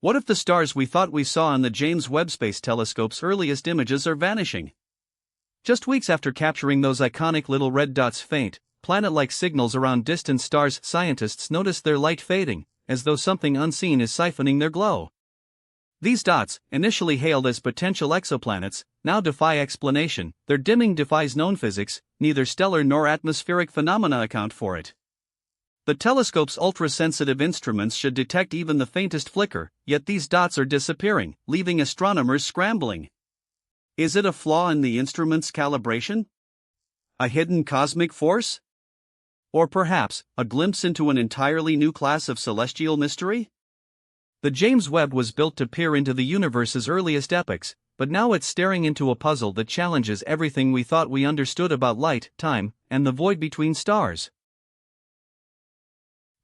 What if the stars we thought we saw in the James Webb Space Telescope's earliest images are vanishing? Just weeks after capturing those iconic little red dots' faint, planet-like signals around distant stars, scientists noticed their light fading, as though something unseen is siphoning their glow. These dots, initially hailed as potential exoplanets, now defy explanation. Their dimming defies known physics. Neither stellar nor atmospheric phenomena account for it. The telescope's ultra-sensitive instruments should detect even the faintest flicker, yet these dots are disappearing, leaving astronomers scrambling. Is it a flaw in the instrument's calibration? A hidden cosmic force? Or perhaps, a glimpse into an entirely new class of celestial mystery? The James Webb was built to peer into the universe's earliest epochs, but now it's staring into a puzzle that challenges everything we thought we understood about light, time, and the void between stars.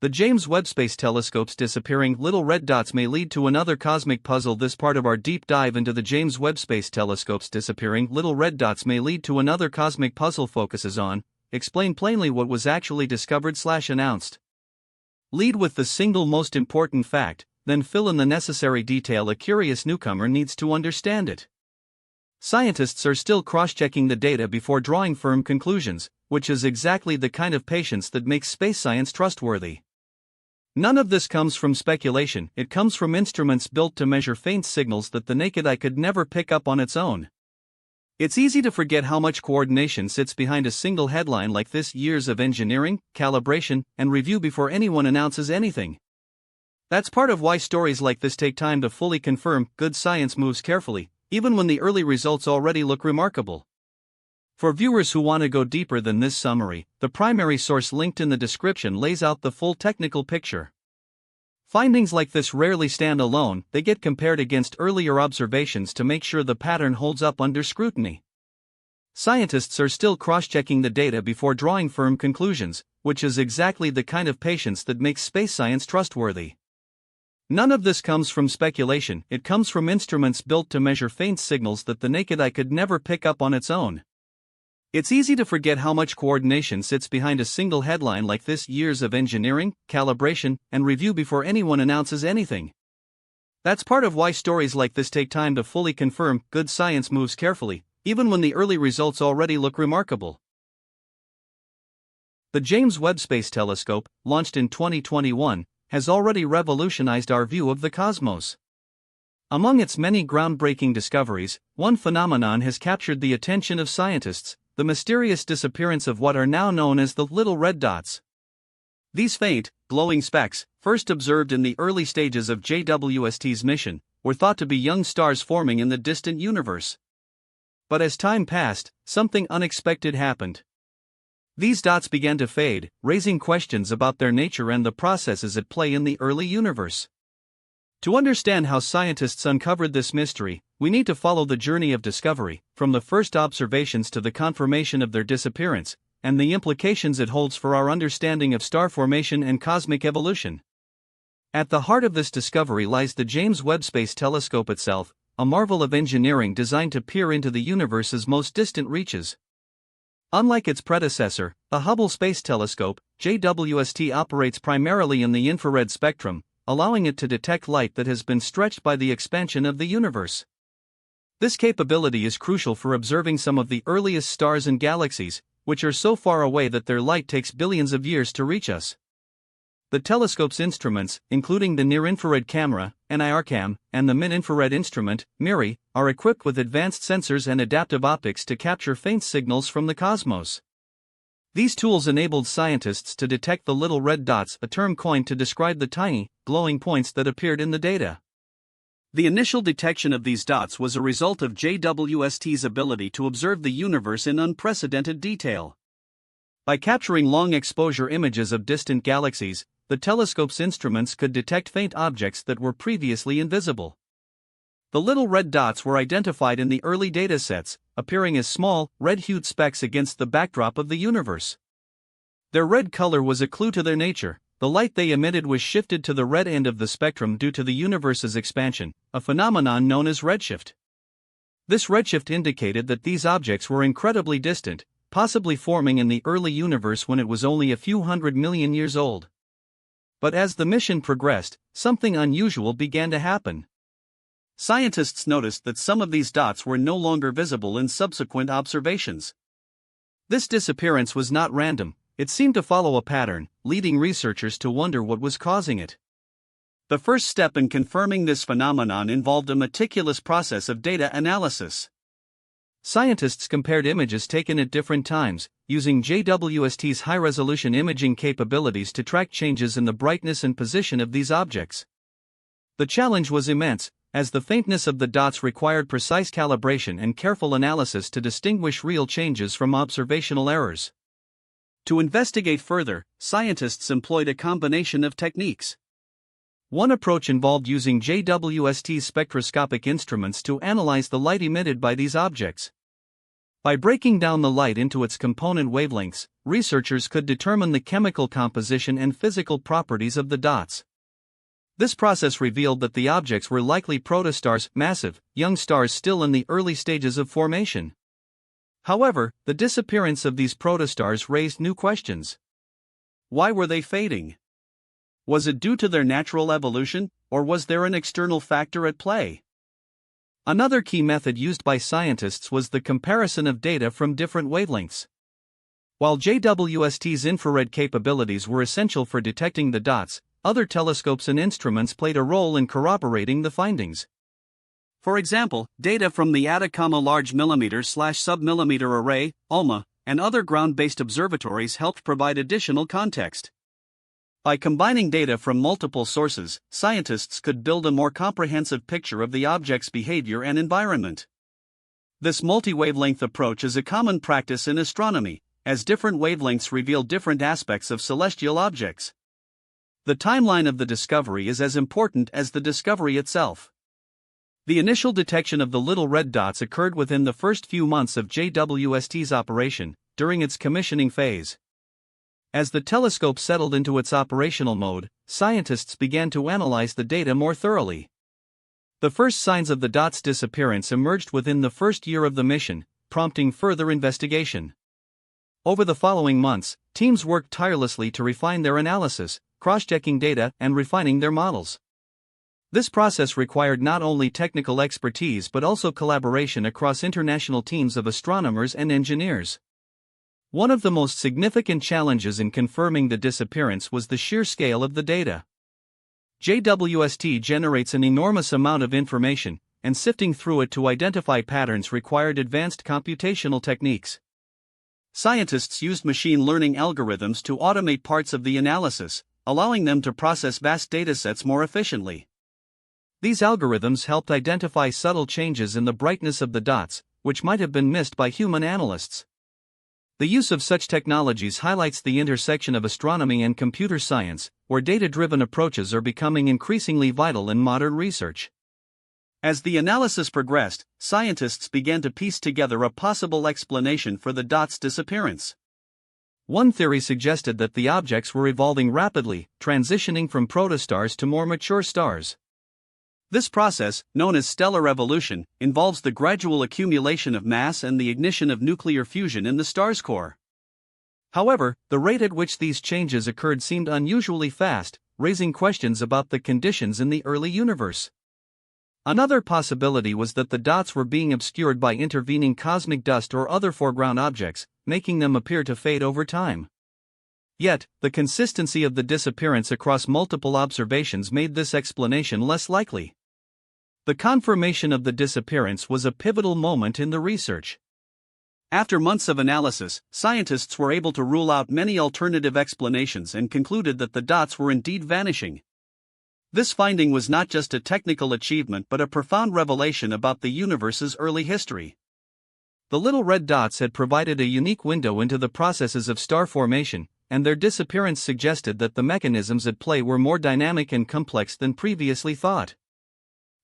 The James Webb Space Telescope's disappearing little red dots may lead to another cosmic puzzle. This part of our deep dive into the James Webb Space Telescope's disappearing little red dots may lead to another cosmic puzzle focuses on, explain plainly what was actually discovered/announced. Lead with the single most important fact, then fill in the necessary detail a curious newcomer needs to understand it. Scientists are still cross-checking the data before drawing firm conclusions, which is exactly the kind of patience that makes space science trustworthy. None of this comes from speculation, it comes from instruments built to measure faint signals that the naked eye could never pick up on its own. It's easy to forget how much coordination sits behind a single headline like this: years of engineering, calibration, and review before anyone announces anything. That's part of why stories like this take time to fully confirm. Good science moves carefully, even when the early results already look remarkable. For viewers who want to go deeper than this summary, the primary source linked in the description lays out the full technical picture. Findings like this rarely stand alone, they get compared against earlier observations to make sure the pattern holds up under scrutiny. Scientists are still cross-checking the data before drawing firm conclusions, which is exactly the kind of patience that makes space science trustworthy. None of this comes from speculation, it comes from instruments built to measure faint signals that the naked eye could never pick up on its own. It's easy to forget how much coordination sits behind a single headline like this: years of engineering, calibration, and review before anyone announces anything. That's part of why stories like this take time to fully confirm. Good science moves carefully, even when the early results already look remarkable. The James Webb Space Telescope, launched in 2021, has already revolutionized our view of the cosmos. Among its many groundbreaking discoveries, one phenomenon has captured the attention of scientists: the mysterious disappearance of what are now known as the little red dots. These faint, glowing specks, first observed in the early stages of JWST's mission, were thought to be young stars forming in the distant universe. But as time passed, something unexpected happened. These dots began to fade, raising questions about their nature and the processes at play in the early universe. To understand how scientists uncovered this mystery, we need to follow the journey of discovery, from the first observations to the confirmation of their disappearance, and the implications it holds for our understanding of star formation and cosmic evolution. At the heart of this discovery lies the James Webb Space Telescope itself, a marvel of engineering designed to peer into the universe's most distant reaches. Unlike its predecessor, the Hubble Space Telescope, JWST operates primarily in the infrared spectrum, allowing it to detect light that has been stretched by the expansion of the universe. This capability is crucial for observing some of the earliest stars and galaxies, which are so far away that their light takes billions of years to reach us. The telescope's instruments, including the near-infrared camera, NIRCam, and the mid-infrared instrument, MIRI, are equipped with advanced sensors and adaptive optics to capture faint signals from the cosmos. These tools enabled scientists to detect the little red dots, a term coined to describe the tiny, glowing points that appeared in the data. The initial detection of these dots was a result of JWST's ability to observe the universe in unprecedented detail. By capturing long-exposure images of distant galaxies, the telescope's instruments could detect faint objects that were previously invisible. The little red dots were identified in the early datasets, appearing as small, red-hued specks against the backdrop of the universe. Their red color was a clue to their nature. The light they emitted was shifted to the red end of the spectrum due to the universe's expansion, a phenomenon known as redshift. This redshift indicated that these objects were incredibly distant, possibly forming in the early universe when it was only a few 100 million years old. But as the mission progressed, something unusual began to happen. Scientists noticed that some of these dots were no longer visible in subsequent observations. This disappearance was not random, it seemed to follow a pattern, leading researchers to wonder what was causing it. The first step in confirming this phenomenon involved a meticulous process of data analysis. Scientists compared images taken at different times, using JWST's high-resolution imaging capabilities to track changes in the brightness and position of these objects. The challenge was immense, as the faintness of the dots required precise calibration and careful analysis to distinguish real changes from observational errors. To investigate further, scientists employed a combination of techniques. One approach involved using JWST's spectroscopic instruments to analyze the light emitted by these objects. By breaking down the light into its component wavelengths, researchers could determine the chemical composition and physical properties of the dots. This process revealed that the objects were likely protostars, massive, young stars still in the early stages of formation. However, the disappearance of these protostars raised new questions. Why were they fading? Was it due to their natural evolution, or was there an external factor at play? Another key method used by scientists was the comparison of data from different wavelengths. While JWST's infrared capabilities were essential for detecting the dots, other telescopes and instruments played a role in corroborating the findings. For example, data from the Atacama Large Millimeter/Submillimeter Array, ALMA, and other ground-based observatories helped provide additional context. By combining data from multiple sources, scientists could build a more comprehensive picture of the object's behavior and environment. This multi-wavelength approach is a common practice in astronomy, as different wavelengths reveal different aspects of celestial objects. The timeline of the discovery is as important as the discovery itself. The initial detection of the little red dots occurred within the first few months of JWST's operation, during its commissioning phase. As the telescope settled into its operational mode, scientists began to analyze the data more thoroughly. The first signs of the dots' disappearance emerged within the first year of the mission, prompting further investigation. Over the following months, teams worked tirelessly to refine their analysis, cross-checking data and refining their models. This process required not only technical expertise but also collaboration across international teams of astronomers and engineers. One of the most significant challenges in confirming the disappearance was the sheer scale of the data. JWST generates an enormous amount of information, and sifting through it to identify patterns required advanced computational techniques. Scientists used machine learning algorithms to automate parts of the analysis, allowing them to process vast datasets more efficiently. These algorithms helped identify subtle changes in the brightness of the dots, which might have been missed by human analysts. The use of such technologies highlights the intersection of astronomy and computer science, where data-driven approaches are becoming increasingly vital in modern research. As the analysis progressed, scientists began to piece together a possible explanation for the dots' disappearance. One theory suggested that the objects were evolving rapidly, transitioning from protostars to more mature stars. This process, known as stellar evolution, involves the gradual accumulation of mass and the ignition of nuclear fusion in the star's core. However, the rate at which these changes occurred seemed unusually fast, raising questions about the conditions in the early universe. Another possibility was that the dots were being obscured by intervening cosmic dust or other foreground objects, making them appear to fade over time. Yet, the consistency of the disappearance across multiple observations made this explanation less likely. The confirmation of the disappearance was a pivotal moment in the research. After months of analysis, scientists were able to rule out many alternative explanations and concluded that the dots were indeed vanishing. This finding was not just a technical achievement but a profound revelation about the universe's early history. The little red dots had provided a unique window into the processes of star formation, and their disappearance suggested that the mechanisms at play were more dynamic and complex than previously thought.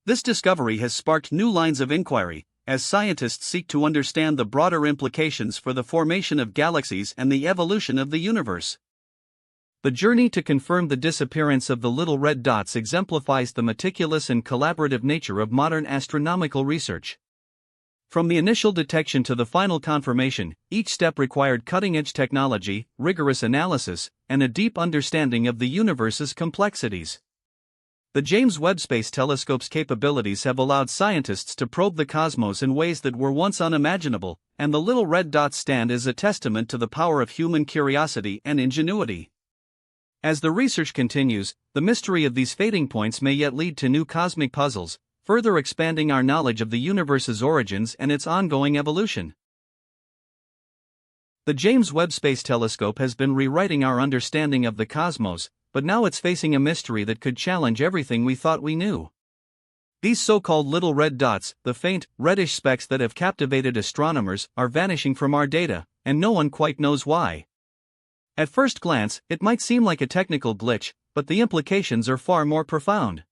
This discovery has sparked new lines of inquiry, as scientists seek to understand the broader implications for the formation of galaxies and the evolution of the universe. The journey to confirm the disappearance of the little red dots exemplifies the meticulous and collaborative nature of modern astronomical research. From the initial detection to the final confirmation, each step required cutting-edge technology, rigorous analysis, and a deep understanding of the universe's complexities. The James Webb Space Telescope's capabilities have allowed scientists to probe the cosmos in ways that were once unimaginable, and the little red dots stand as a testament to the power of human curiosity and ingenuity. As the research continues, the mystery of these fading points may yet lead to new cosmic puzzles, further expanding our knowledge of the universe's origins and its ongoing evolution. The James Webb Space Telescope has been rewriting our understanding of the cosmos, but now it's facing a mystery that could challenge everything we thought we knew. These so-called little red dots, the faint, reddish specks that have captivated astronomers, are vanishing from our data, and no one quite knows why. At first glance, it might seem like a technical glitch, but the implications are far more profound.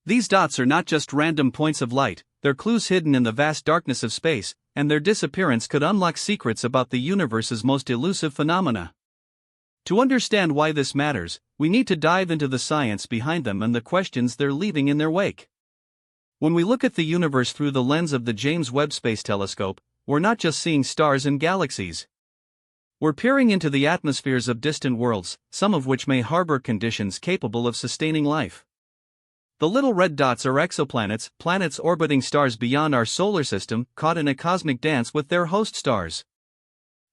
These dots are not just random points of light, they're clues hidden in the vast darkness of space, and their disappearance could unlock secrets about the universe's most elusive phenomena. To understand why this matters, we need to dive into the science behind them and the questions they're leaving in their wake. When we look at the universe through the lens of the James Webb Space Telescope, we're not just seeing stars and galaxies. We're peering into the atmospheres of distant worlds, some of which may harbor conditions capable of sustaining life. The little red dots are exoplanets, planets orbiting stars beyond our solar system, caught in a cosmic dance with their host stars.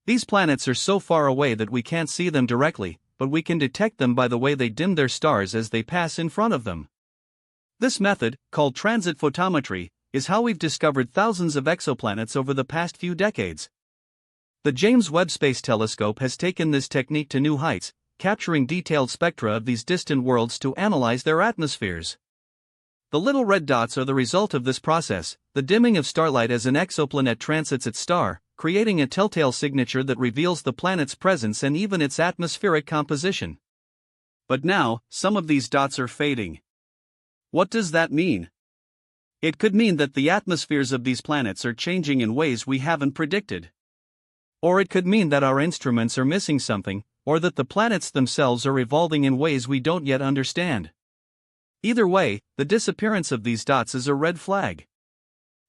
These planets are so far away that we can't see them directly, but we can detect them by the way they dim their stars as they pass in front of them. This method, called transit photometry, is how we've discovered thousands of exoplanets over the past few decades. The James Webb Space Telescope has taken this technique to new heights, capturing detailed spectra of these distant worlds to analyze their atmospheres. The little red dots are the result of this process, the dimming of starlight as an exoplanet transits its star, creating a telltale signature that reveals the planet's presence and even its atmospheric composition. But now, some of these dots are fading. What does that mean? It could mean that the atmospheres of these planets are changing in ways we haven't predicted. Or it could mean that our instruments are missing something, or that the planets themselves are evolving in ways we don't yet understand. Either way, the disappearance of these dots is a red flag.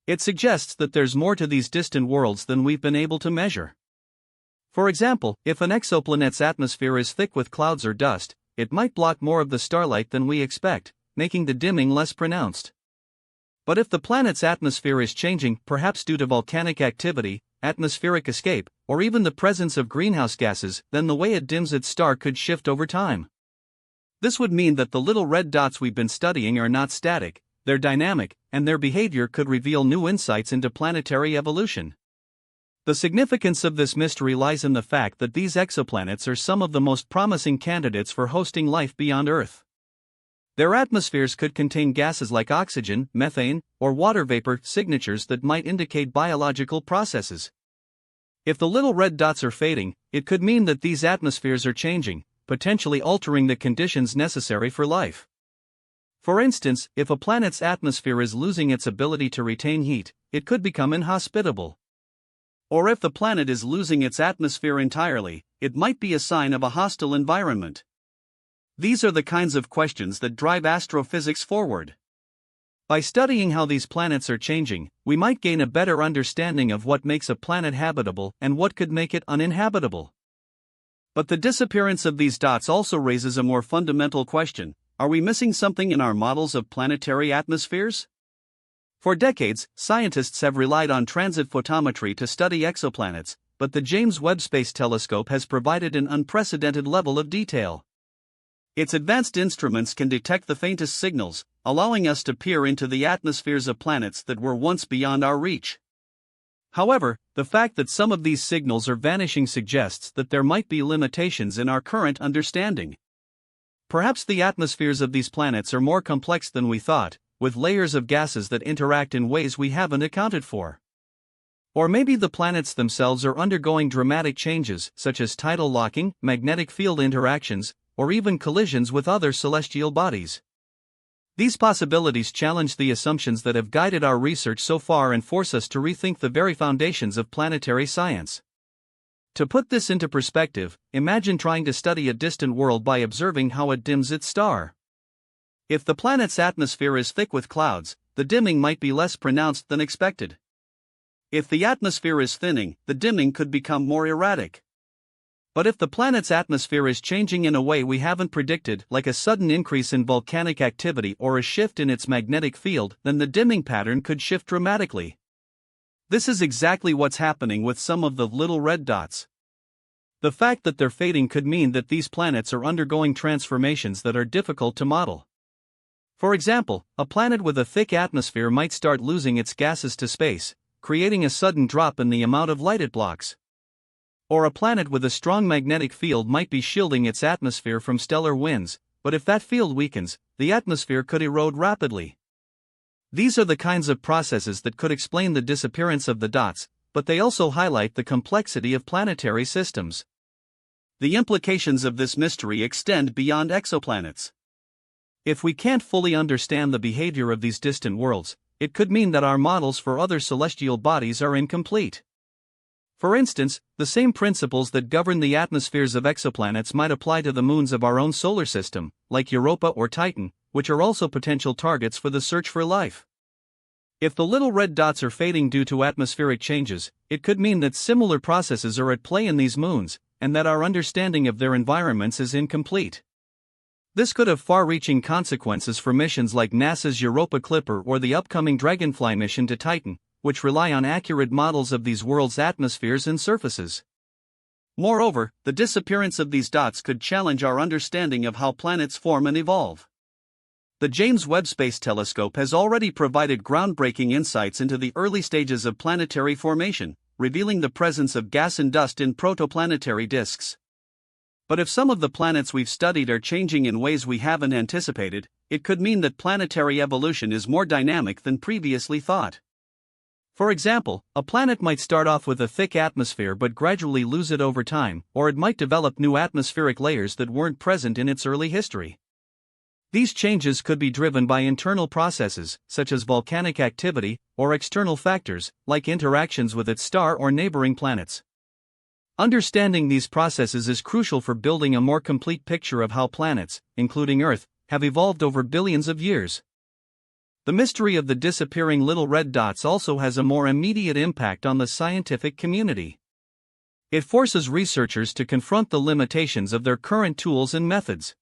It suggests that there's more to these distant worlds than we've been able to measure. For example, if an exoplanet's atmosphere is thick with clouds or dust, it might block more of the starlight than we expect, making the dimming less pronounced. But if the planet's atmosphere is changing, perhaps due to volcanic activity, atmospheric escape, or even the presence of greenhouse gases, then the way it dims its star could shift over time. This would mean that the little red dots we've been studying are not static, they're dynamic, and their behavior could reveal new insights into planetary evolution. The significance of this mystery lies in the fact that these exoplanets are some of the most promising candidates for hosting life beyond Earth. Their atmospheres could contain gases like oxygen, methane, or water vapor, signatures that might indicate biological processes. If the little red dots are fading, it could mean that these atmospheres are changing, potentially altering the conditions necessary for life. For instance, if a planet's atmosphere is losing its ability to retain heat, it could become inhospitable. Or if the planet is losing its atmosphere entirely, it might be a sign of a hostile environment. These are the kinds of questions that drive astrophysics forward. By studying how these planets are changing, we might gain a better understanding of what makes a planet habitable and what could make it uninhabitable. But the disappearance of these dots also raises a more fundamental question: are we missing something in our models of planetary atmospheres? For decades, scientists have relied on transit photometry to study exoplanets, but the James Webb Space Telescope has provided an unprecedented level of detail. Its advanced instruments can detect the faintest signals, allowing us to peer into the atmospheres of planets that were once beyond our reach. However, the fact that some of these signals are vanishing suggests that there might be limitations in our current understanding. Perhaps the atmospheres of these planets are more complex than we thought, with layers of gases that interact in ways we haven't accounted for. Or maybe the planets themselves are undergoing dramatic changes, such as tidal locking, magnetic field interactions, or even collisions with other celestial bodies. These possibilities challenge the assumptions that have guided our research so far and force us to rethink the very foundations of planetary science. To put this into perspective, imagine trying to study a distant world by observing how it dims its star. If the planet's atmosphere is thick with clouds, the dimming might be less pronounced than expected. If the atmosphere is thinning, the dimming could become more erratic. But if the planet's atmosphere is changing in a way we haven't predicted, like a sudden increase in volcanic activity or a shift in its magnetic field, then the dimming pattern could shift dramatically. This is exactly what's happening with some of the little red dots. The fact that they're fading could mean that these planets are undergoing transformations that are difficult to model. For example, a planet with a thick atmosphere might start losing its gases to space, creating a sudden drop in the amount of light it blocks. Or a planet with a strong magnetic field might be shielding its atmosphere from stellar winds, but if that field weakens, the atmosphere could erode rapidly. These are the kinds of processes that could explain the disappearance of the dots, but they also highlight the complexity of planetary systems. The implications of this mystery extend beyond exoplanets. If we can't fully understand the behavior of these distant worlds, it could mean that our models for other celestial bodies are incomplete. For instance, the same principles that govern the atmospheres of exoplanets might apply to the moons of our own solar system, like Europa or Titan, which are also potential targets for the search for life. If the little red dots are fading due to atmospheric changes, it could mean that similar processes are at play in these moons, and that our understanding of their environments is incomplete. This could have far-reaching consequences for missions like NASA's Europa Clipper or the upcoming Dragonfly mission to Titan, which rely on accurate models of these worlds' atmospheres and surfaces. Moreover, the disappearance of these dots could challenge our understanding of how planets form and evolve. The James Webb Space Telescope has already provided groundbreaking insights into the early stages of planetary formation, revealing the presence of gas and dust in protoplanetary disks. But if some of the planets we've studied are changing in ways we haven't anticipated, it could mean that planetary evolution is more dynamic than previously thought. For example, a planet might start off with a thick atmosphere but gradually lose it over time, or it might develop new atmospheric layers that weren't present in its early history. These changes could be driven by internal processes, such as volcanic activity, or external factors, like interactions with its star or neighboring planets. Understanding these processes is crucial for building a more complete picture of how planets, including Earth, have evolved over billions of years. The mystery of the disappearing little red dots also has a more immediate impact on the scientific community. It forces researchers to confront the limitations of their current tools and methods.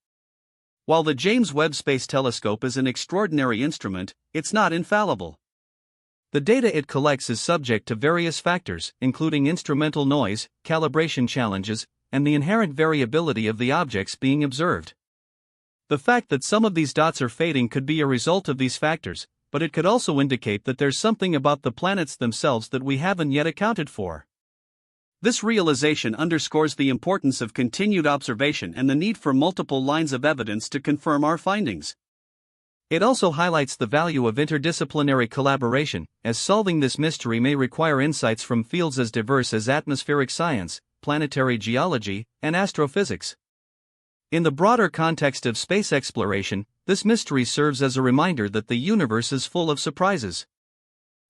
While the James Webb Space Telescope is an extraordinary instrument, it's not infallible. The data it collects is subject to various factors, including instrumental noise, calibration challenges, and the inherent variability of the objects being observed. The fact that some of these dots are fading could be a result of these factors, but it could also indicate that there's something about the planets themselves that we haven't yet accounted for. This realization underscores the importance of continued observation and the need for multiple lines of evidence to confirm our findings. It also highlights the value of interdisciplinary collaboration, as solving this mystery may require insights from fields as diverse as atmospheric science, planetary geology, and astrophysics. In the broader context of space exploration, this mystery serves as a reminder that the universe is full of surprises.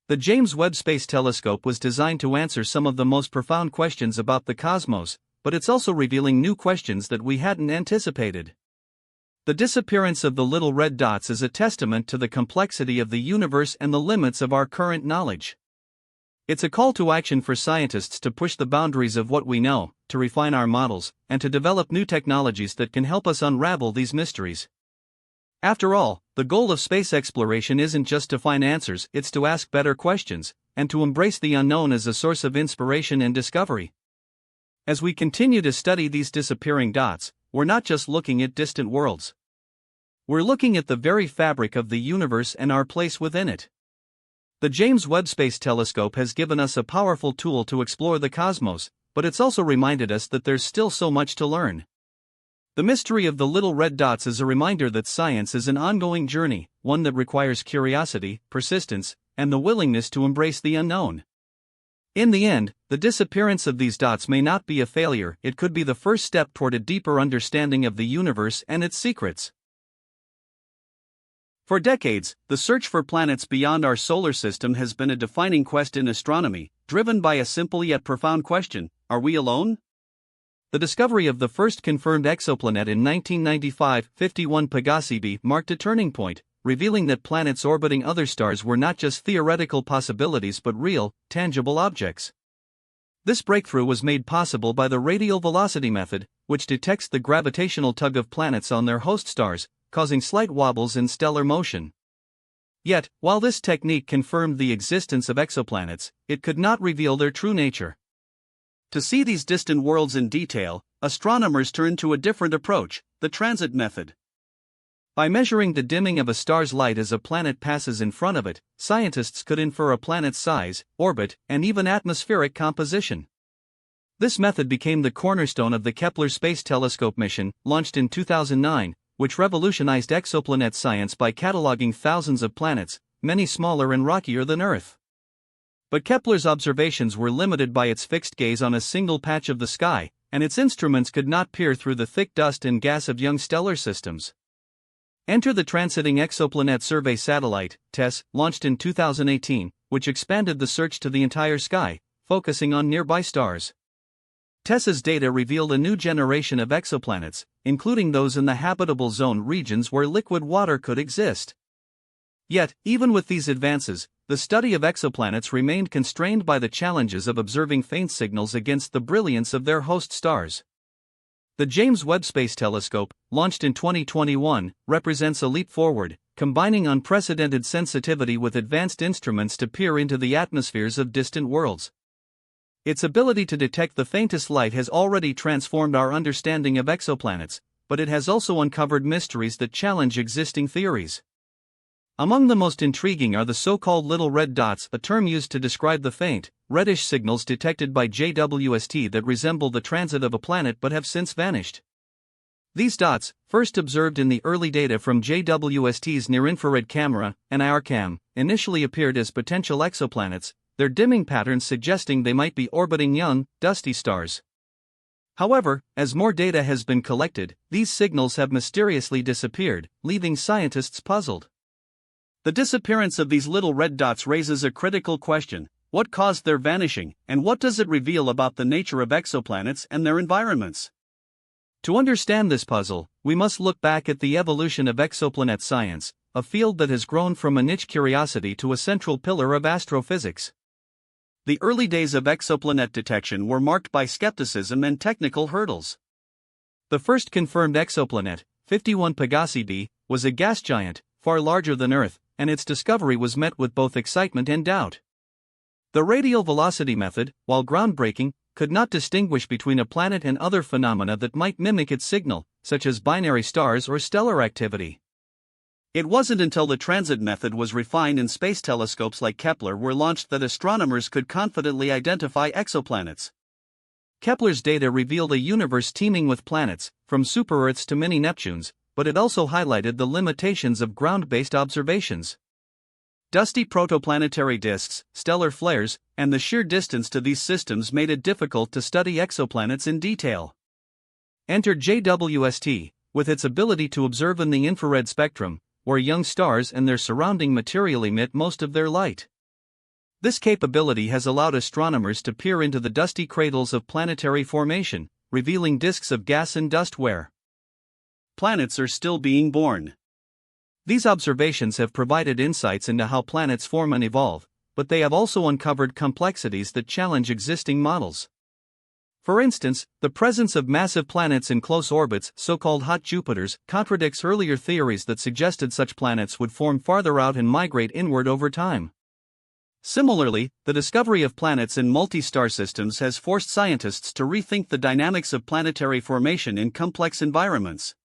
The James Webb Space Telescope was designed to answer some of the most profound questions about the cosmos, but it's also revealing new questions that we hadn't anticipated. The disappearance of the little red dots is a testament to the complexity of the universe and the limits of our current knowledge. It's a call to action for scientists to push the boundaries of what we know, to refine our models, and to develop new technologies that can help us unravel these mysteries. After all, the goal of space exploration isn't just to find answers, it's to ask better questions, and to embrace the unknown as a source of inspiration and discovery. As we continue to study these disappearing dots, we're not just looking at distant worlds. We're looking at the very fabric of the universe and our place within it. The James Webb Space Telescope has given us a powerful tool to explore the cosmos, but it's also reminded us that there's still so much to learn. The mystery of the little red dots is a reminder that science is an ongoing journey, one that requires curiosity, persistence, and the willingness to embrace the unknown. In the end, the disappearance of these dots may not be a failure, it could be the first step toward a deeper understanding of the universe and its secrets. For decades, the search for planets beyond our solar system has been a defining quest in astronomy, driven by a simple yet profound question: are we alone? The discovery of the first confirmed exoplanet in 1995, 51 Pegasi b, marked a turning point, revealing that planets orbiting other stars were not just theoretical possibilities but real, tangible objects. This breakthrough was made possible by the radial velocity method, which detects the gravitational tug of planets on their host stars, causing slight wobbles in stellar motion. Yet, while this technique confirmed the existence of exoplanets, it could not reveal their true nature. To see these distant worlds in detail, astronomers turned to a different approach, the transit method. By measuring the dimming of a star's light as a planet passes in front of it, scientists could infer a planet's size, orbit, and even atmospheric composition. This method became the cornerstone of the Kepler Space Telescope mission, launched in 2009, which revolutionized exoplanet science by cataloging thousands of planets, many smaller and rockier than Earth. But Kepler's observations were limited by its fixed gaze on a single patch of the sky, and its instruments could not peer through the thick dust and gas of young stellar systems. Enter the Transiting Exoplanet Survey Satellite, TESS, launched in 2018, which expanded the search to the entire sky, focusing on nearby stars. TESS's data revealed a new generation of exoplanets, including those in the habitable zone regions where liquid water could exist. Yet, even with these advances, the study of exoplanets remained constrained by the challenges of observing faint signals against the brilliance of their host stars. The James Webb Space Telescope, launched in 2021, represents a leap forward, combining unprecedented sensitivity with advanced instruments to peer into the atmospheres of distant worlds. Its ability to detect the faintest light has already transformed our understanding of exoplanets, but it has also uncovered mysteries that challenge existing theories. Among the most intriguing are the so-called little red dots, a term used to describe the faint, reddish signals detected by JWST that resemble the transit of a planet but have since vanished. These dots, first observed in the early data from JWST's near-infrared camera, NIRCam, initially appeared as potential exoplanets, their dimming patterns suggesting they might be orbiting young, dusty stars. However, as more data has been collected, these signals have mysteriously disappeared, leaving scientists puzzled. The disappearance of these little red dots raises a critical question: what caused their vanishing, and what does it reveal about the nature of exoplanets and their environments? To understand this puzzle, we must look back at the evolution of exoplanet science, a field that has grown from a niche curiosity to a central pillar of astrophysics. The early days of exoplanet detection were marked by skepticism and technical hurdles. The first confirmed exoplanet, 51 Pegasi b, was a gas giant, far larger than Earth, and its discovery was met with both excitement and doubt. The radial velocity method, while groundbreaking, could not distinguish between a planet and other phenomena that might mimic its signal, such as binary stars or stellar activity. It wasn't until the transit method was refined and space telescopes like Kepler were launched that astronomers could confidently identify exoplanets. Kepler's data revealed a universe teeming with planets, from super-Earths to mini-Neptunes, but it also highlighted the limitations of ground-based observations. Dusty protoplanetary disks, stellar flares, and the sheer distance to these systems made it difficult to study exoplanets in detail. Enter JWST, with its ability to observe in the infrared spectrum, where young stars and their surrounding material emit most of their light. This capability has allowed astronomers to peer into the dusty cradles of planetary formation, revealing disks of gas and dust where planets are still being born. These observations have provided insights into how planets form and evolve, but they have also uncovered complexities that challenge existing models. For instance, the presence of massive planets in close orbits, so-called hot Jupiters, contradicts earlier theories that suggested such planets would form farther out and migrate inward over time. Similarly, the discovery of planets in multi-star systems has forced scientists to rethink the dynamics of planetary formation in complex environments.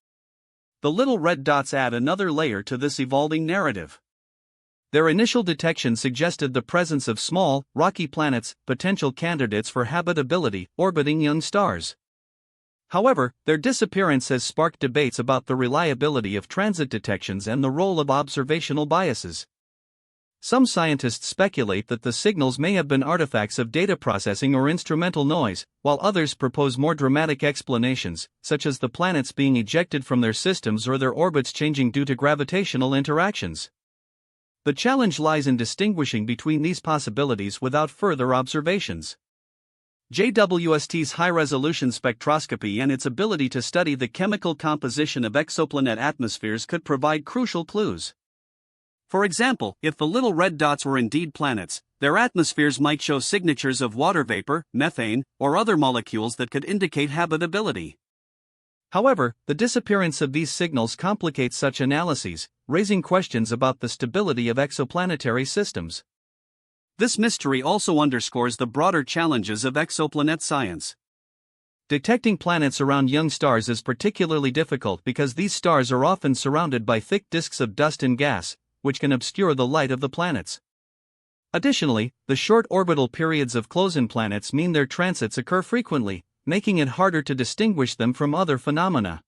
The little red dots add another layer to this evolving narrative. Their initial detection suggested the presence of small, rocky planets, potential candidates for habitability, orbiting young stars. However, their disappearance has sparked debates about the reliability of transit detections and the role of observational biases. Some scientists speculate that the signals may have been artifacts of data processing or instrumental noise, while others propose more dramatic explanations, such as the planets being ejected from their systems or their orbits changing due to gravitational interactions. The challenge lies in distinguishing between these possibilities without further observations. JWST's high-resolution spectroscopy and its ability to study the chemical composition of exoplanet atmospheres could provide crucial clues. For example, if the little red dots were indeed planets, their atmospheres might show signatures of water vapor, methane, or other molecules that could indicate habitability. However, the disappearance of these signals complicates such analyses, raising questions about the stability of exoplanetary systems. This mystery also underscores the broader challenges of exoplanet science. Detecting planets around young stars is particularly difficult because these stars are often surrounded by thick disks of dust and gas, which can obscure the light of the planets. Additionally, the short orbital periods of close-in planets mean their transits occur frequently, making it harder to distinguish them from other phenomena.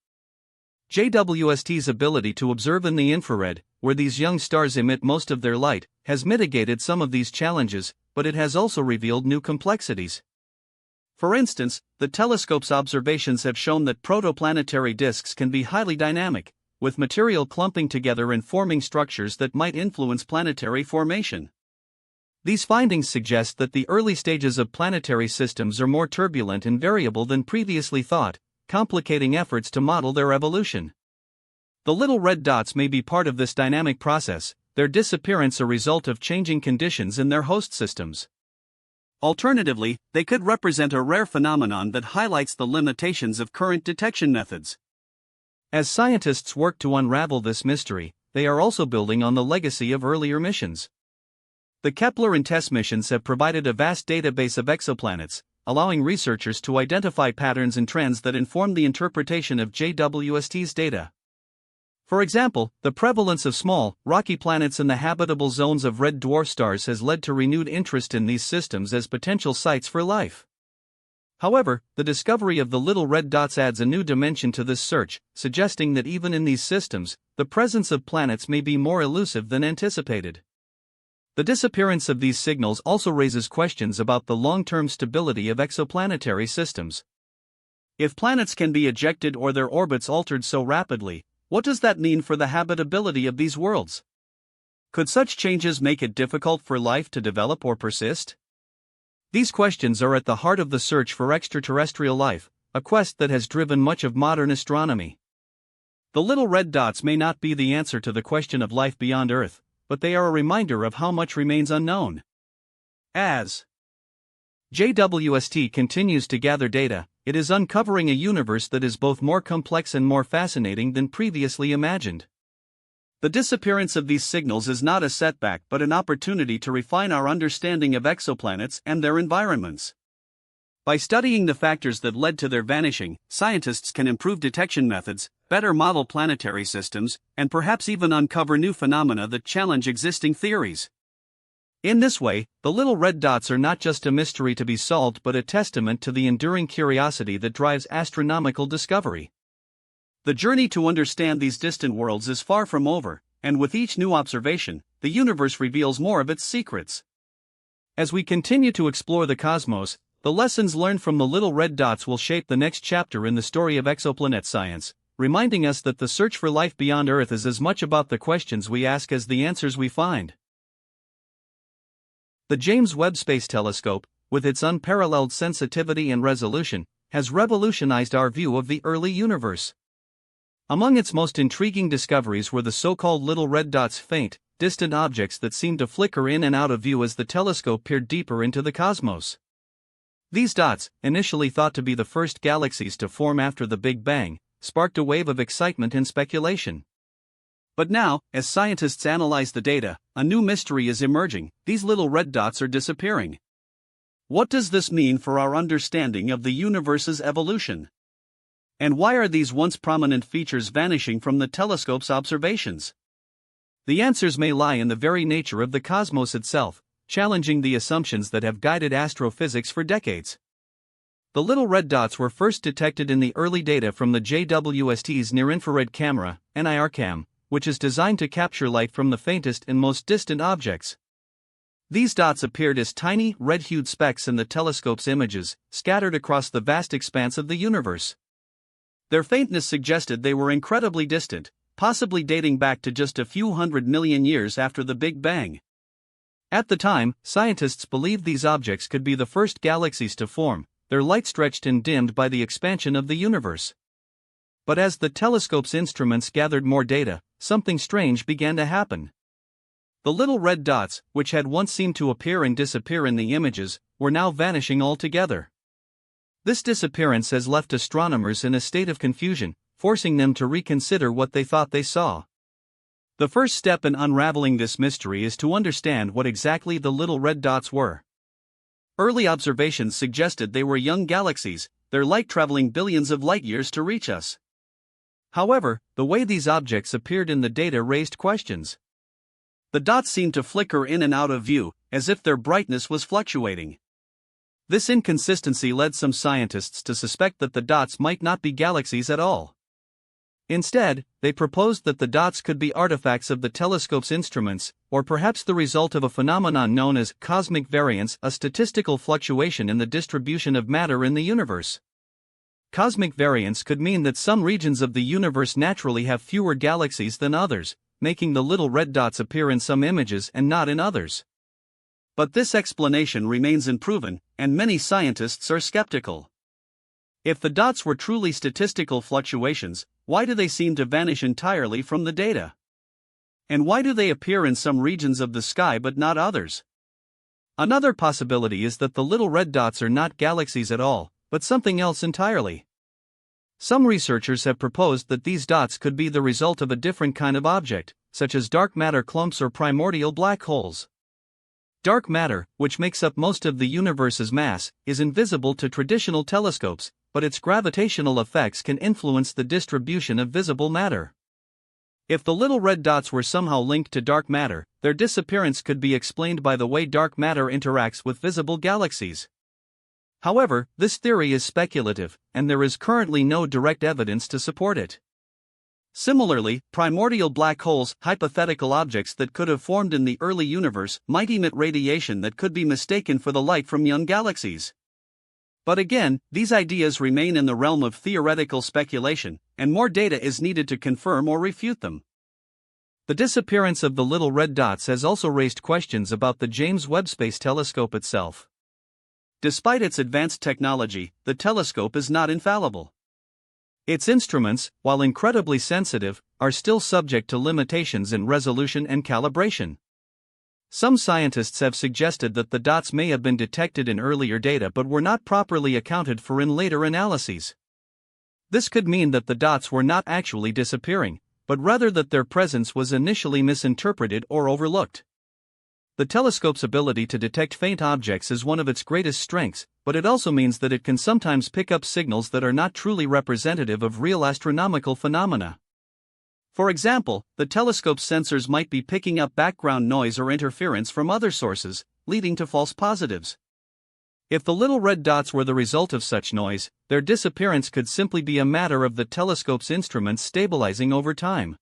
JWST's ability to observe in the infrared, where these young stars emit most of their light, has mitigated some of these challenges, but it has also revealed new complexities. For instance, the telescope's observations have shown that protoplanetary disks can be highly dynamic, with material clumping together and forming structures that might influence planetary formation. These findings suggest that the early stages of planetary systems are more turbulent and variable than previously thought, complicating efforts to model their evolution. The little red dots may be part of this dynamic process, their disappearance a result of changing conditions in their host systems. Alternatively, they could represent a rare phenomenon that highlights the limitations of current detection methods. As scientists work to unravel this mystery, they are also building on the legacy of earlier missions. The Kepler and TESS missions have provided a vast database of exoplanets, allowing researchers to identify patterns and trends that inform the interpretation of JWST's data. For example, the prevalence of small, rocky planets in the habitable zones of red dwarf stars has led to renewed interest in these systems as potential sites for life. However, the discovery of the little red dots adds a new dimension to this search, suggesting that even in these systems, the presence of planets may be more elusive than anticipated. The disappearance of these signals also raises questions about the long-term stability of exoplanetary systems. If planets can be ejected or their orbits altered so rapidly, what does that mean for the habitability of these worlds? Could such changes make it difficult for life to develop or persist? These questions are at the heart of the search for extraterrestrial life, a quest that has driven much of modern astronomy. The little red dots may not be the answer to the question of life beyond Earth, but they are a reminder of how much remains unknown. As JWST continues to gather data, it is uncovering a universe that is both more complex and more fascinating than previously imagined. The disappearance of these signals is not a setback but an opportunity to refine our understanding of exoplanets and their environments. By studying the factors that led to their vanishing, scientists can improve detection methods, better model planetary systems, and perhaps even uncover new phenomena that challenge existing theories. In this way, the little red dots are not just a mystery to be solved but a testament to the enduring curiosity that drives astronomical discovery. The journey to understand these distant worlds is far from over, and with each new observation, the universe reveals more of its secrets. As we continue to explore the cosmos, the lessons learned from the little red dots will shape the next chapter in the story of exoplanet science, reminding us that the search for life beyond Earth is as much about the questions we ask as the answers we find. The James Webb Space Telescope, with its unparalleled sensitivity and resolution, has revolutionized our view of the early universe. Among its most intriguing discoveries were the so-called little red dots, faint, distant objects that seemed to flicker in and out of view as the telescope peered deeper into the cosmos. These dots, initially thought to be the first galaxies to form after the Big Bang, sparked a wave of excitement and speculation. But now, as scientists analyze the data, a new mystery is emerging: these little red dots are disappearing. What does this mean for our understanding of the universe's evolution? And why are these once prominent features vanishing from the telescope's observations? The answers may lie in the very nature of the cosmos itself, challenging the assumptions that have guided astrophysics for decades. The little red dots were first detected in the early data from the JWST's near-infrared camera, NIRCam, which is designed to capture light from the faintest and most distant objects. These dots appeared as tiny, red-hued specks in the telescope's images, scattered across the vast expanse of the universe. Their faintness suggested they were incredibly distant, possibly dating back to just a few 100 million years after the Big Bang. At the time, scientists believed these objects could be the first galaxies to form, their light stretched and dimmed by the expansion of the universe. But as the telescope's instruments gathered more data, something strange began to happen. The little red dots, which had once seemed to appear and disappear in the images, were now vanishing altogether. This disappearance has left astronomers in a state of confusion, forcing them to reconsider what they thought they saw. The first step in unraveling this mystery is to understand what exactly the little red dots were. Early observations suggested they were young galaxies, their light traveling billions of light-years to reach us. However, the way these objects appeared in the data raised questions. The dots seemed to flicker in and out of view, as if their brightness was fluctuating. This inconsistency led some scientists to suspect that the dots might not be galaxies at all. Instead, they proposed that the dots could be artifacts of the telescope's instruments, or perhaps the result of a phenomenon known as cosmic variance, a statistical fluctuation in the distribution of matter in the universe. Cosmic variance could mean that some regions of the universe naturally have fewer galaxies than others, making the little red dots appear in some images and not in others. But this explanation remains unproven, and many scientists are skeptical. If the dots were truly statistical fluctuations, why do they seem to vanish entirely from the data? And why do they appear in some regions of the sky but not others? Another possibility is that the little red dots are not galaxies at all, but something else entirely. Some researchers have proposed that these dots could be the result of a different kind of object, such as dark matter clumps or primordial black holes. Dark matter, which makes up most of the universe's mass, is invisible to traditional telescopes, but its gravitational effects can influence the distribution of visible matter. If the little red dots were somehow linked to dark matter, their disappearance could be explained by the way dark matter interacts with visible galaxies. However, this theory is speculative, and there is currently no direct evidence to support it. Similarly, primordial black holes, hypothetical objects that could have formed in the early universe, might emit radiation that could be mistaken for the light from young galaxies. But again, these ideas remain in the realm of theoretical speculation, and more data is needed to confirm or refute them. The disappearance of the little red dots has also raised questions about the James Webb Space Telescope itself. Despite its advanced technology, the telescope is not infallible. Its instruments, while incredibly sensitive, are still subject to limitations in resolution and calibration. Some scientists have suggested that the dots may have been detected in earlier data but were not properly accounted for in later analyses. This could mean that the dots were not actually disappearing, but rather that their presence was initially misinterpreted or overlooked. The telescope's ability to detect faint objects is one of its greatest strengths, but it also means that it can sometimes pick up signals that are not truly representative of real astronomical phenomena. For example, the telescope's sensors might be picking up background noise or interference from other sources, leading to false positives. If the little red dots were the result of such noise, their disappearance could simply be a matter of the telescope's instruments stabilizing over time.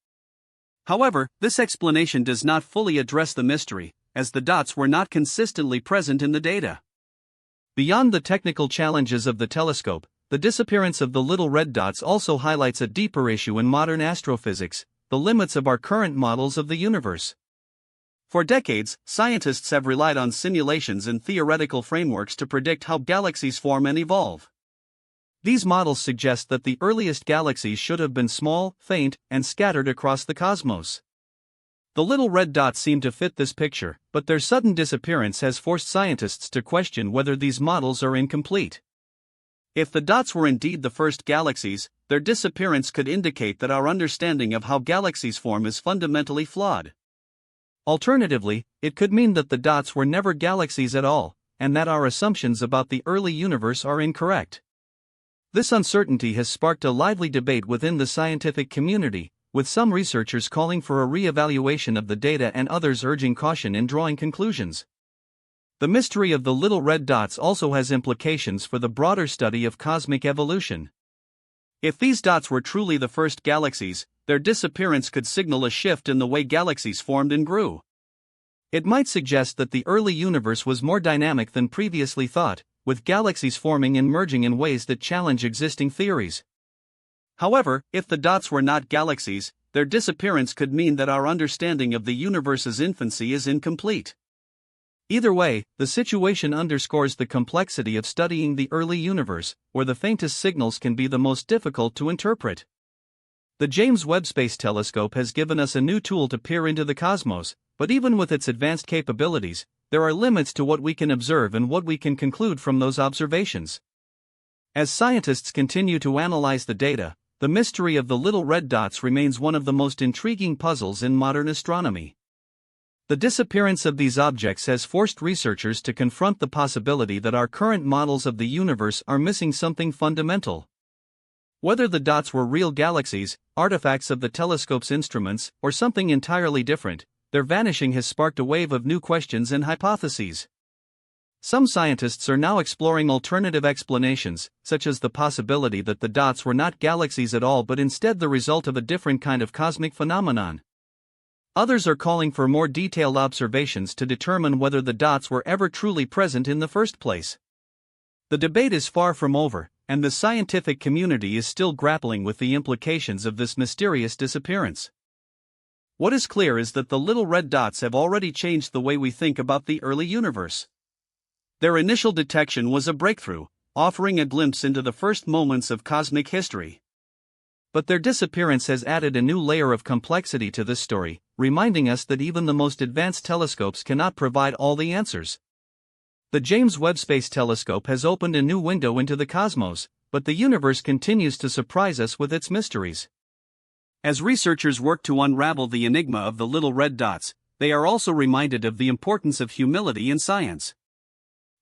However, this explanation does not fully address the mystery, as the dots were not consistently present in the data. Beyond the technical challenges of the telescope, the disappearance of the little red dots also highlights a deeper issue in modern astrophysics: the limits of our current models of the universe. For decades, scientists have relied on simulations and theoretical frameworks to predict how galaxies form and evolve. These models suggest that the earliest galaxies should have been small, faint, and scattered across the cosmos. The little red dots seem to fit this picture, but their sudden disappearance has forced scientists to question whether these models are incomplete. If the dots were indeed the first galaxies, their disappearance could indicate that our understanding of how galaxies form is fundamentally flawed. Alternatively, it could mean that the dots were never galaxies at all, and that our assumptions about the early universe are incorrect. This uncertainty has sparked a lively debate within the scientific community, with some researchers calling for a re-evaluation of the data and others urging caution in drawing conclusions. The mystery of the little red dots also has implications for the broader study of cosmic evolution. If these dots were truly the first galaxies, their disappearance could signal a shift in the way galaxies formed and grew. It might suggest that the early universe was more dynamic than previously thought, with galaxies forming and merging in ways that challenge existing theories. However, if the dots were not galaxies, their disappearance could mean that our understanding of the universe's infancy is incomplete. Either way, the situation underscores the complexity of studying the early universe, where the faintest signals can be the most difficult to interpret. The James Webb Space Telescope has given us a new tool to peer into the cosmos, but even with its advanced capabilities, there are limits to what we can observe and what we can conclude from those observations. As scientists continue to analyze the data, the mystery of the little red dots remains one of the most intriguing puzzles in modern astronomy. The disappearance of these objects has forced researchers to confront the possibility that our current models of the universe are missing something fundamental. Whether the dots were real galaxies, artifacts of the telescope's instruments, or something entirely different, their vanishing has sparked a wave of new questions and hypotheses. Some scientists are now exploring alternative explanations, such as the possibility that the dots were not galaxies at all but instead the result of a different kind of cosmic phenomenon. Others are calling for more detailed observations to determine whether the dots were ever truly present in the first place. The debate is far from over, and the scientific community is still grappling with the implications of this mysterious disappearance. What is clear is that the little red dots have already changed the way we think about the early universe. Their initial detection was a breakthrough, offering a glimpse into the first moments of cosmic history. But their disappearance has added a new layer of complexity to this story, reminding us that even the most advanced telescopes cannot provide all the answers. The James Webb Space Telescope has opened a new window into the cosmos, but the universe continues to surprise us with its mysteries. As researchers work to unravel the enigma of the little red dots, they are also reminded of the importance of humility in science.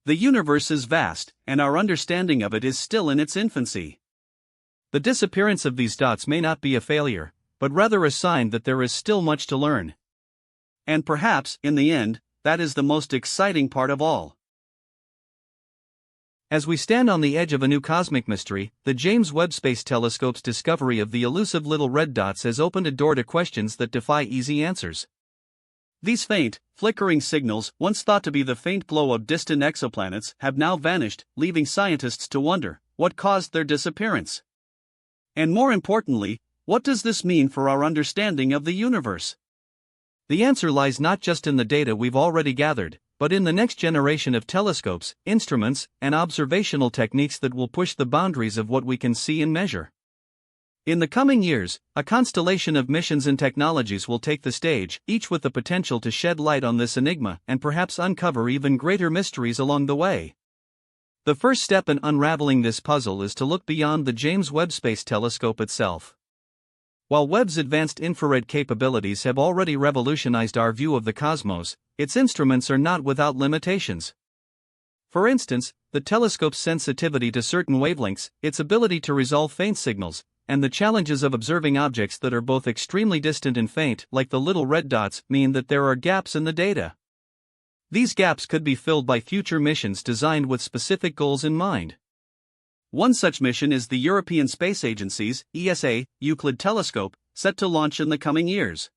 The universe is vast, and our understanding of it is still in its infancy. The disappearance of these dots may not be a failure, but rather a sign that there is still much to learn. And perhaps, in the end, that is the most exciting part of all. As we stand on the edge of a new cosmic mystery, the James Webb Space Telescope's discovery of the elusive little red dots has opened a door to questions that defy easy answers. These faint, flickering signals, once thought to be the faint glow of distant exoplanets, have now vanished, leaving scientists to wonder what caused their disappearance. And more importantly, what does this mean for our understanding of the universe? The answer lies not just in the data we've already gathered, but in the next generation of telescopes, instruments, and observational techniques that will push the boundaries of what we can see and measure. In the coming years, a constellation of missions and technologies will take the stage, each with the potential to shed light on this enigma and perhaps uncover even greater mysteries along the way. The first step in unraveling this puzzle is to look beyond the James Webb Space Telescope itself. While Webb's advanced infrared capabilities have already revolutionized our view of the cosmos, its instruments are not without limitations. For instance, the telescope's sensitivity to certain wavelengths, its ability to resolve faint signals, and the challenges of observing objects that are both extremely distant and faint, like the little red dots, mean that there are gaps in the data. These gaps could be filled by future missions designed with specific goals in mind. One such mission is the European Space Agency's ESA Euclid telescope, set to launch in the coming years.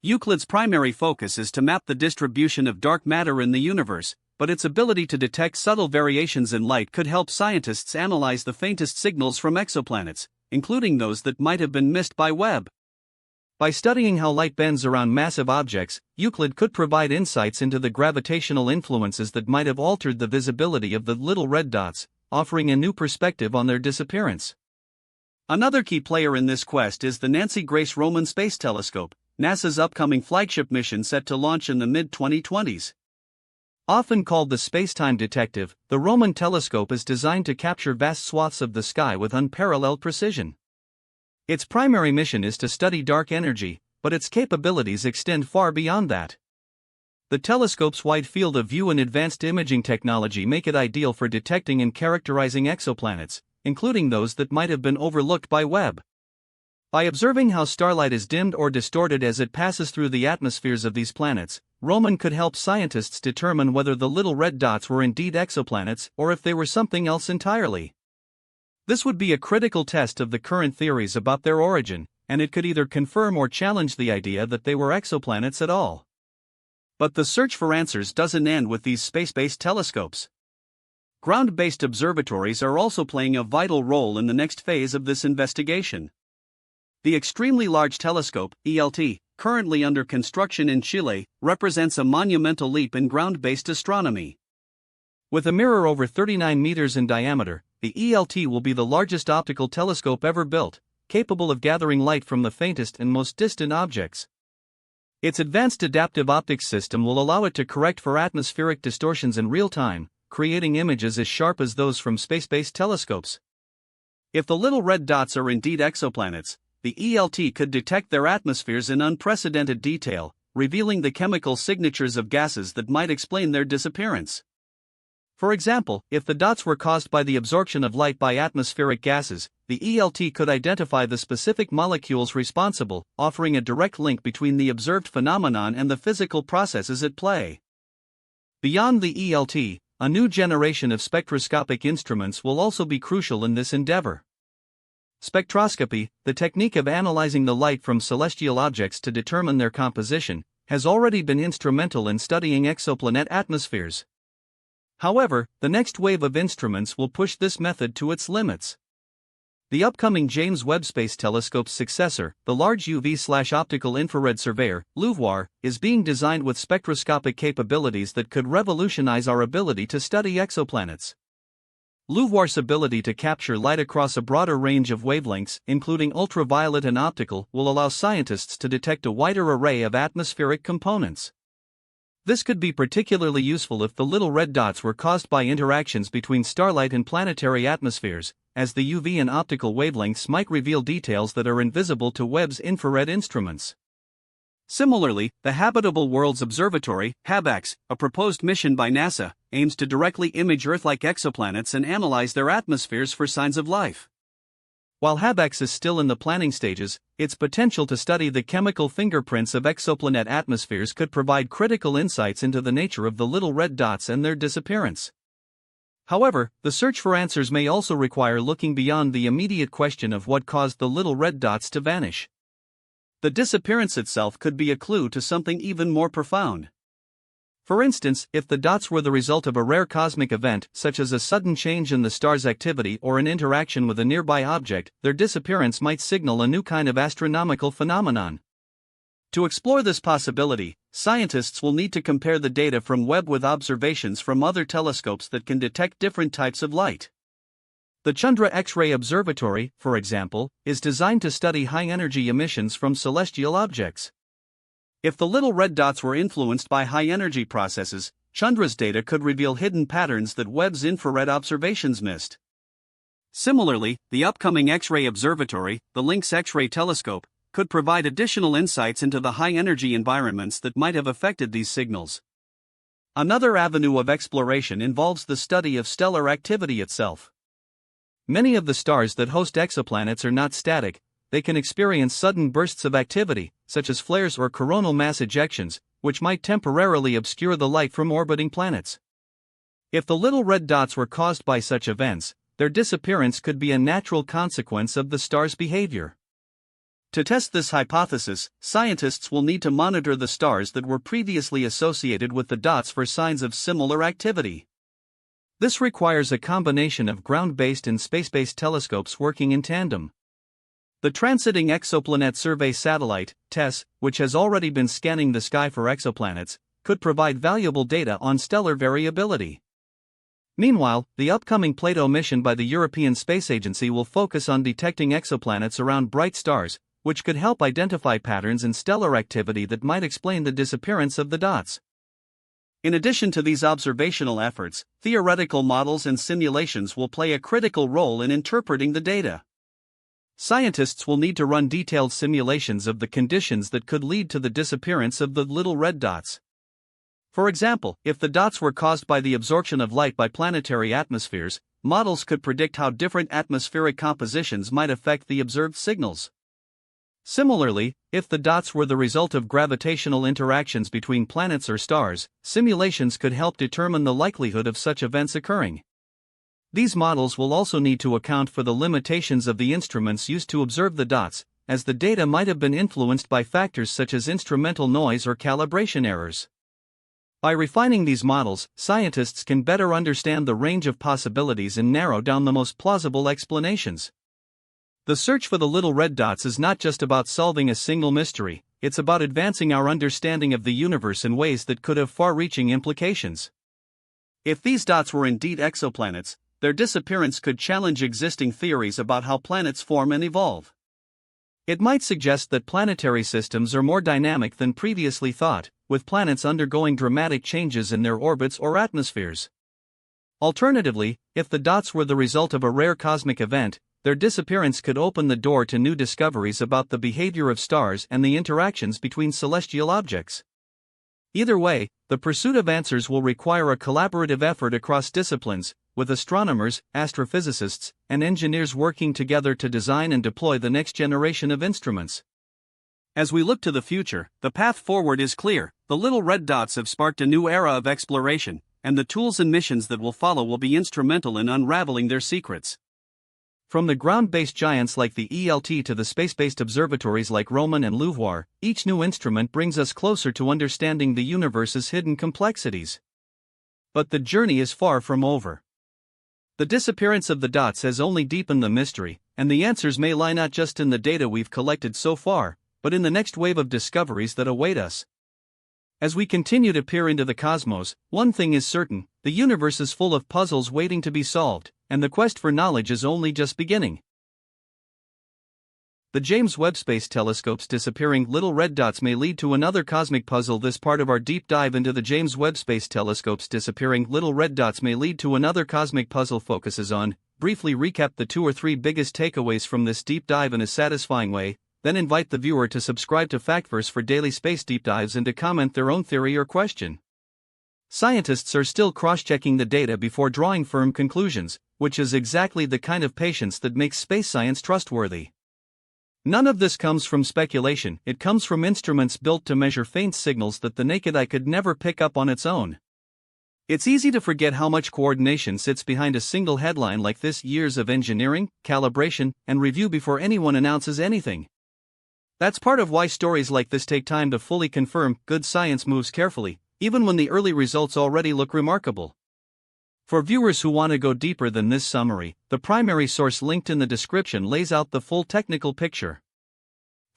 Euclid's primary focus is to map the distribution of dark matter in the universe, but its ability to detect subtle variations in light could help scientists analyze the faintest signals from exoplanets, including those that might have been missed by Webb. By studying how light bends around massive objects, Euclid could provide insights into the gravitational influences that might have altered the visibility of the little red dots, offering a new perspective on their disappearance. Another key player in this quest is the Nancy Grace Roman Space Telescope, NASA's upcoming flagship mission set to launch in the mid-2020s. Often called the space-time detective, the Roman telescope is designed to capture vast swaths of the sky with unparalleled precision. Its primary mission is to study dark energy, but its capabilities extend far beyond that. The telescope's wide field of view and advanced imaging technology make it ideal for detecting and characterizing exoplanets, including those that might have been overlooked by Webb. By observing how starlight is dimmed or distorted as it passes through the atmospheres of these planets, Roman could help scientists determine whether the little red dots were indeed exoplanets or if they were something else entirely. This would be a critical test of the current theories about their origin, and it could either confirm or challenge the idea that they were exoplanets at all. But the search for answers doesn't end with these space-based telescopes. Ground-based observatories are also playing a vital role in the next phase of this investigation. The Extremely Large Telescope, ELT, currently under construction in Chile, represents a monumental leap in ground-based astronomy. With a mirror over 39 meters in diameter, the ELT will be the largest optical telescope ever built, capable of gathering light from the faintest and most distant objects. Its advanced adaptive optics system will allow it to correct for atmospheric distortions in real time, creating images as sharp as those from space-based telescopes. If the little red dots are indeed exoplanets, the ELT could detect their atmospheres in unprecedented detail, revealing the chemical signatures of gases that might explain their disappearance. For example, if the dots were caused by the absorption of light by atmospheric gases, the ELT could identify the specific molecules responsible, offering a direct link between the observed phenomenon and the physical processes at play. Beyond the ELT, a new generation of spectroscopic instruments will also be crucial in this endeavor. Spectroscopy, the technique of analyzing the light from celestial objects to determine their composition, has already been instrumental in studying exoplanet atmospheres. However, the next wave of instruments will push this method to its limits. The upcoming James Webb Space Telescope's successor, the Large UV/Optical Infrared Surveyor, LUVOIR, is being designed with spectroscopic capabilities that could revolutionize our ability to study exoplanets. LUVOIR's ability to capture light across a broader range of wavelengths, including ultraviolet and optical, will allow scientists to detect a wider array of atmospheric components. This could be particularly useful if the little red dots were caused by interactions between starlight and planetary atmospheres, as the UV and optical wavelengths might reveal details that are invisible to Webb's infrared instruments. Similarly, the Habitable Worlds Observatory, HABEX, a proposed mission by NASA, aims to directly image Earth-like exoplanets and analyze their atmospheres for signs of life. While HABEX is still in the planning stages, its potential to study the chemical fingerprints of exoplanet atmospheres could provide critical insights into the nature of the little red dots and their disappearance. However, the search for answers may also require looking beyond the immediate question of what caused the little red dots to vanish. The disappearance itself could be a clue to something even more profound. For instance, if the dots were the result of a rare cosmic event, such as a sudden change in the star's activity or an interaction with a nearby object, their disappearance might signal a new kind of astronomical phenomenon. To explore this possibility, scientists will need to compare the data from Webb with observations from other telescopes that can detect different types of light. The Chandra X-ray Observatory, for example, is designed to study high-energy emissions from celestial objects. If the little red dots were influenced by high-energy processes, Chandra's data could reveal hidden patterns that Webb's infrared observations missed. Similarly, the upcoming X-ray Observatory, the Lynx X-ray Telescope, could provide additional insights into the high-energy environments that might have affected these signals. Another avenue of exploration involves the study of stellar activity itself. Many of the stars that host exoplanets are not static. They can experience sudden bursts of activity, such as flares or coronal mass ejections, which might temporarily obscure the light from orbiting planets. If the little red dots were caused by such events, their disappearance could be a natural consequence of the star's behavior. To test this hypothesis, scientists will need to monitor the stars that were previously associated with the dots for signs of similar activity. This requires a combination of ground-based and space-based telescopes working in tandem. The Transiting Exoplanet Survey Satellite, TESS, which has already been scanning the sky for exoplanets, could provide valuable data on stellar variability. Meanwhile, the upcoming Plato mission by the European Space Agency will focus on detecting exoplanets around bright stars, which could help identify patterns in stellar activity that might explain the disappearance of the dots. In addition to these observational efforts, theoretical models and simulations will play a critical role in interpreting the data. Scientists will need to run detailed simulations of the conditions that could lead to the disappearance of the little red dots. For example, if the dots were caused by the absorption of light by planetary atmospheres, models could predict how different atmospheric compositions might affect the observed signals. Similarly, if the dots were the result of gravitational interactions between planets or stars, simulations could help determine the likelihood of such events occurring. These models will also need to account for the limitations of the instruments used to observe the dots, as the data might have been influenced by factors such as instrumental noise or calibration errors. By refining these models, scientists can better understand the range of possibilities and narrow down the most plausible explanations. The search for the little red dots is not just about solving a single mystery, it's about advancing our understanding of the universe in ways that could have far-reaching implications. If these dots were indeed exoplanets, their disappearance could challenge existing theories about how planets form and evolve. It might suggest that planetary systems are more dynamic than previously thought, with planets undergoing dramatic changes in their orbits or atmospheres. Alternatively, if the dots were the result of a rare cosmic event, their disappearance could open the door to new discoveries about the behavior of stars and the interactions between celestial objects. Either way, the pursuit of answers will require a collaborative effort across disciplines, with astronomers, astrophysicists, and engineers working together to design and deploy the next generation of instruments. As we look to the future, the path forward is clear. The little red dots have sparked a new era of exploration, and the tools and missions that will follow will be instrumental in unraveling their secrets. From the ground-based giants like the ELT to the space-based observatories like Roman and Louvre, each new instrument brings us closer to understanding the universe's hidden complexities. But the journey is far from over. The disappearance of the dots has only deepened the mystery, and the answers may lie not just in the data we've collected so far, but in the next wave of discoveries that await us. As we continue to peer into the cosmos, one thing is certain: the universe is full of puzzles waiting to be solved, and the quest for knowledge is only just beginning. The James Webb Space Telescope's disappearing little red dots may lead to another cosmic puzzle. This part of our deep dive into the James Webb Space Telescope's disappearing little red dots may lead to another cosmic puzzle focuses on, briefly recap the 2 or 3 biggest takeaways from this deep dive in a satisfying way, then invite the viewer to subscribe to FactVerse for daily space deep dives and to comment their own theory or question. Scientists are still cross-checking the data before drawing firm conclusions, which is exactly the kind of patience that makes space science trustworthy. None of this comes from speculation, it comes from instruments built to measure faint signals that the naked eye could never pick up on its own. It's easy to forget how much coordination sits behind a single headline like this: years of engineering, calibration, and review before anyone announces anything. That's part of why stories like this take time to fully confirm. Good science moves carefully, even when the early results already look remarkable. For viewers who want to go deeper than this summary, the primary source linked in the description lays out the full technical picture.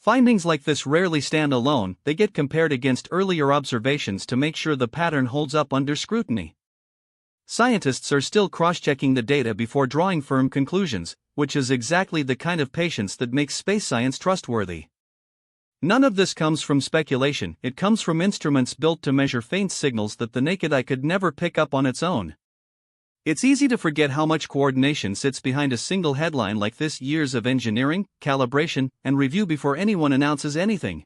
Findings like this rarely stand alone, they get compared against earlier observations to make sure the pattern holds up under scrutiny. Scientists are still cross-checking the data before drawing firm conclusions, which is exactly the kind of patience that makes space science trustworthy. None of this comes from speculation, it comes from instruments built to measure faint signals that the naked eye could never pick up on its own. It's easy to forget how much coordination sits behind a single headline like this: years of engineering, calibration, and review before anyone announces anything.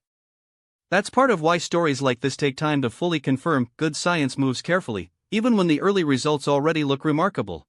That's part of why stories like this take time to fully confirm. Good science moves carefully, even when the early results already look remarkable.